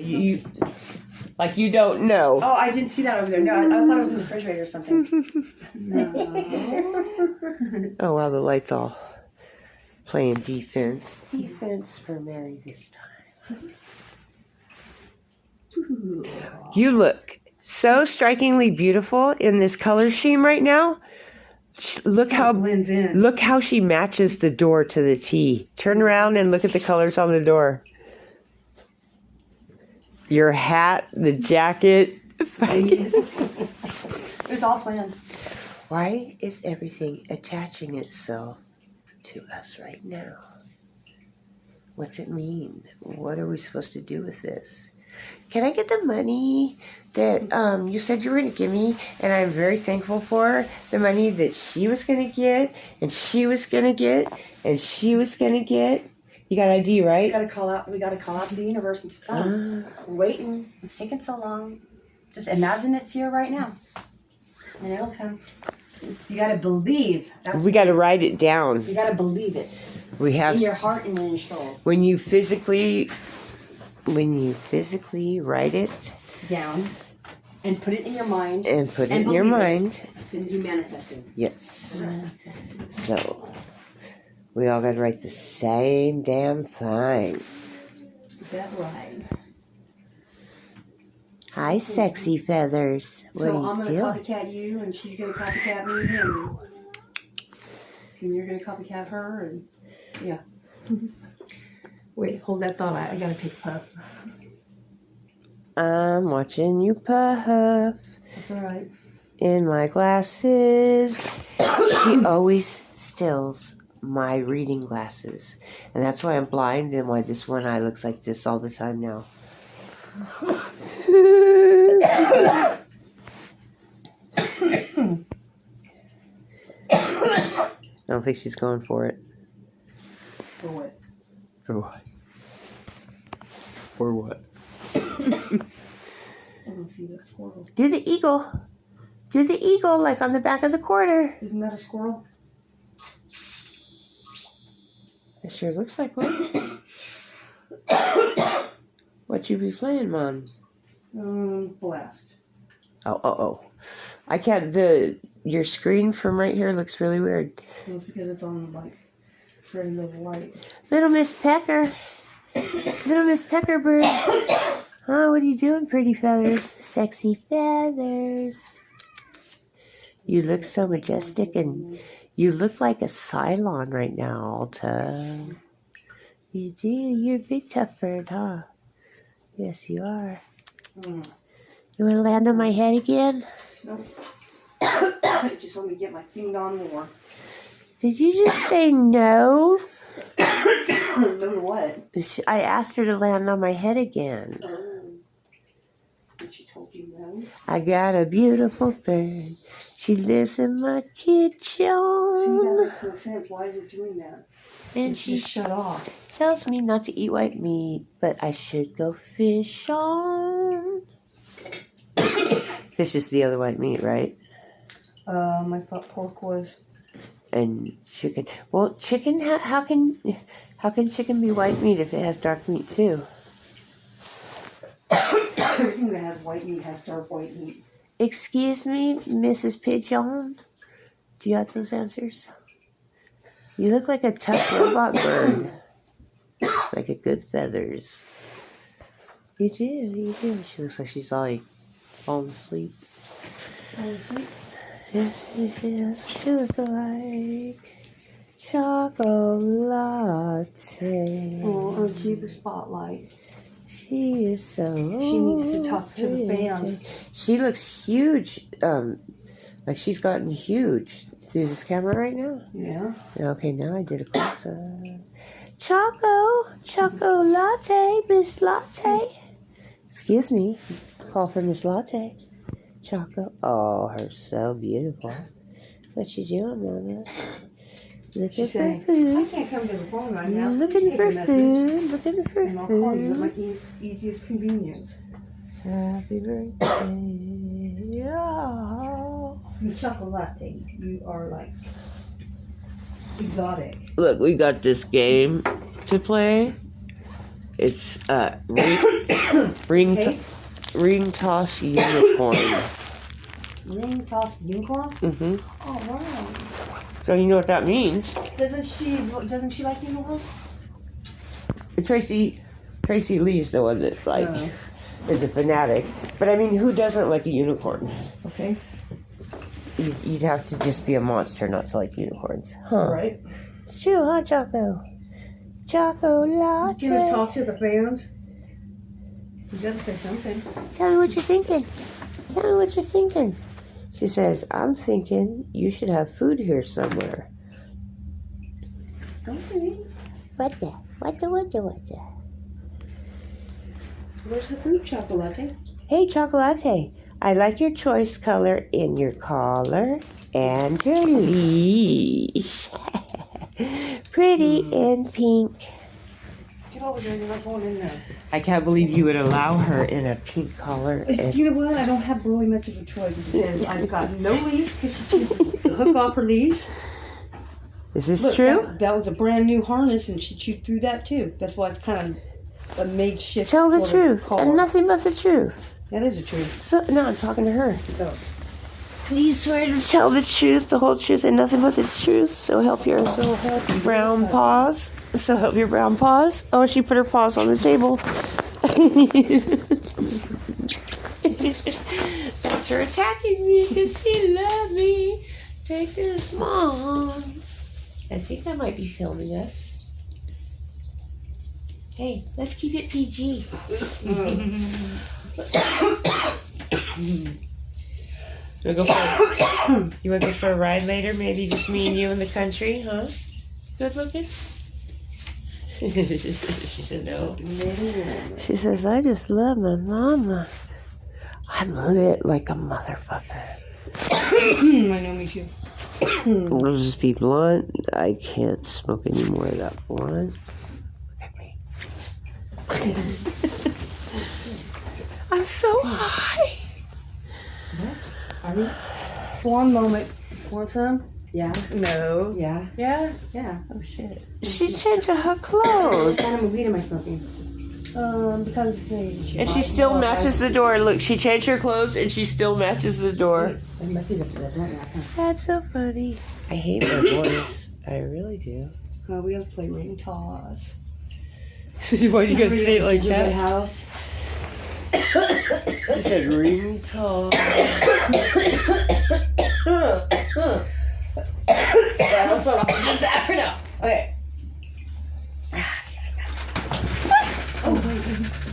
You like you don't know. Oh, I didn't see that over there. No, I thought it was in the refrigerator or something. No. Oh wow, the lights all playing defense. Defense for Mary this time. You look so strikingly beautiful in this color scheme right now. Look how blends in. Look how she matches the door to the T. Turn around and look at the colors on the door. Your hat, the jacket. It's all planned. Why is everything attaching itself to us right now? What's it mean? What are we supposed to do with this? Can I get the money that you said you were going to give me? And I'm very thankful for the money that she was going to get, and she was going to get, and she was going to get. You got ID, right? We got to call out to the universe and tell them, we're waiting. It's taking so long. Just imagine it's here right now. And it'll come. You got to believe. We got to write it down. You got to believe it. We have in your heart and in your soul. When you physically write it down and put it in your mind then you manifest it. Yes. So we all got to write the same damn thing. Is that right? Hi, sexy feathers. What So are you I'm doing? gonna copycat you, and she's gonna copycat me, and you're gonna copycat her, and yeah. Wait, hold that thought. I gotta take a puff. I'm watching you puff That's all right. in my glasses. She always steals my reading glasses, and that's why I'm blind and why this one eye looks like this all the time now. I don't think she's going for it. For what? For what? For what? I don't see the squirrel. Do the eagle. Do the eagle like on the back of the quarter. Isn't that a squirrel? It sure looks like one. What you be playing, Mom? Blast. Oh. I can't, your screen from right here looks really weird. Well, it's because it's on, very little light. Little Miss Pecker. Little Miss Pecker bird. Oh, what are you doing, pretty feathers? Sexy feathers. You look so majestic, and you look like a Cylon right now, Alta. You do. You're a big tough bird, huh? Yes, you are. You want to land on my head again? Nope. Just let me get my feet on more. Did you just say no? No to what? I asked her to land on my head again. And she told you no? I got a beautiful bird. She lives in my kitchen. See, that makes no sense. Why is it doing that? And she shut off. tells me not to eat white meat, but I should go fish on. Fish is the other white meat, right? I thought pork was. And chicken. Well, chicken. How can chicken be white meat if it has dark meat too? Everything that has white meat has dark white meat. Excuse me, Mrs. Pigeon. Do you have those answers? You look like a tough robot bird. Like a good feathers. You do, you do. She looks like she's all falling asleep. Falling asleep? Yes, she looks like chocolate. Oh, aren't you the spotlight? She is so. She needs to talk to the fans. She looks huge. Like she's gotten huge through this camera right now. Yeah. Okay, now I did a close up. Choco latte, Miss Latte. Excuse me. Call for Miss Latte. Choco. Oh, her so beautiful. What you doing, Mama? Looking for food. I can't come to the phone right now. Looking for food. Looking for and I'll call you at my food. easiest convenience. Happy birthday. Yeah. The chocolate, you are like exotic. Look, we got this game to play. It's ring Okay. ring toss unicorn. Ring toss unicorn? Mm-hmm. Oh wow. So you know what that means? Doesn't she like unicorns? Tracy Lee's the one that like Oh. is a fanatic. But I mean, who doesn't like a unicorn? Okay. You'd have to just be a monster not to like unicorns, huh? Right. It's true, huh, Choco? Choco latte. You gonna talk to the fans? You gotta say something. Tell me what you're thinking. Tell me what you're thinking. She says, I'm thinking you should have food here somewhere. Okay. What the? Where's the fruit chocolate? Hey, Chocolate. I like your choice color in your collar and your leash. Pretty in pink. Get over there, you're not going in there. I can't believe you would allow her in a pink collar. And You know what? I don't have really much of a choice because I've got no leash because she chewed hook off her leash. is this Look, true? That was a brand new harness and she chewed through that too. That's why it's kind of a makeshift. Tell the sort of truth collar. and nothing but the truth. That is the truth. So no, I'm talking to her. So, You swear to tell the truth, the whole truth, and nothing but the truth. So help your so healthy. brown paws. So help your brown paws. Oh, she put her paws on the table. That's her attacking me because she loves me. Take this, Mom. I think I might be filming us. Hey, let's keep it PG. You want to go for a ride later? Maybe just me and you in the country, huh? Good looking? She said no. She says, I just love my mama. I'm lit like a motherfucker. I know, me too. I'll just be blunt. I can't smoke any more of that blunt. Look at me. I'm so high. Are you? One moment. Want some? Yeah. No. Yeah. Yeah? Yeah. Oh, shit. She changed her clothes. What kind of weed am I smoking? Because hey, And she still matches the door. Look, she changed her clothes and she still matches the door. It must be the blunt wrap. That's so funny. I hate my voice. I really do. We have to play ring toss. Why do you guys say it like Gingerbread that? house. She said ring toss. Yeah, let's start off with just that for now. Okay. Oh, wait.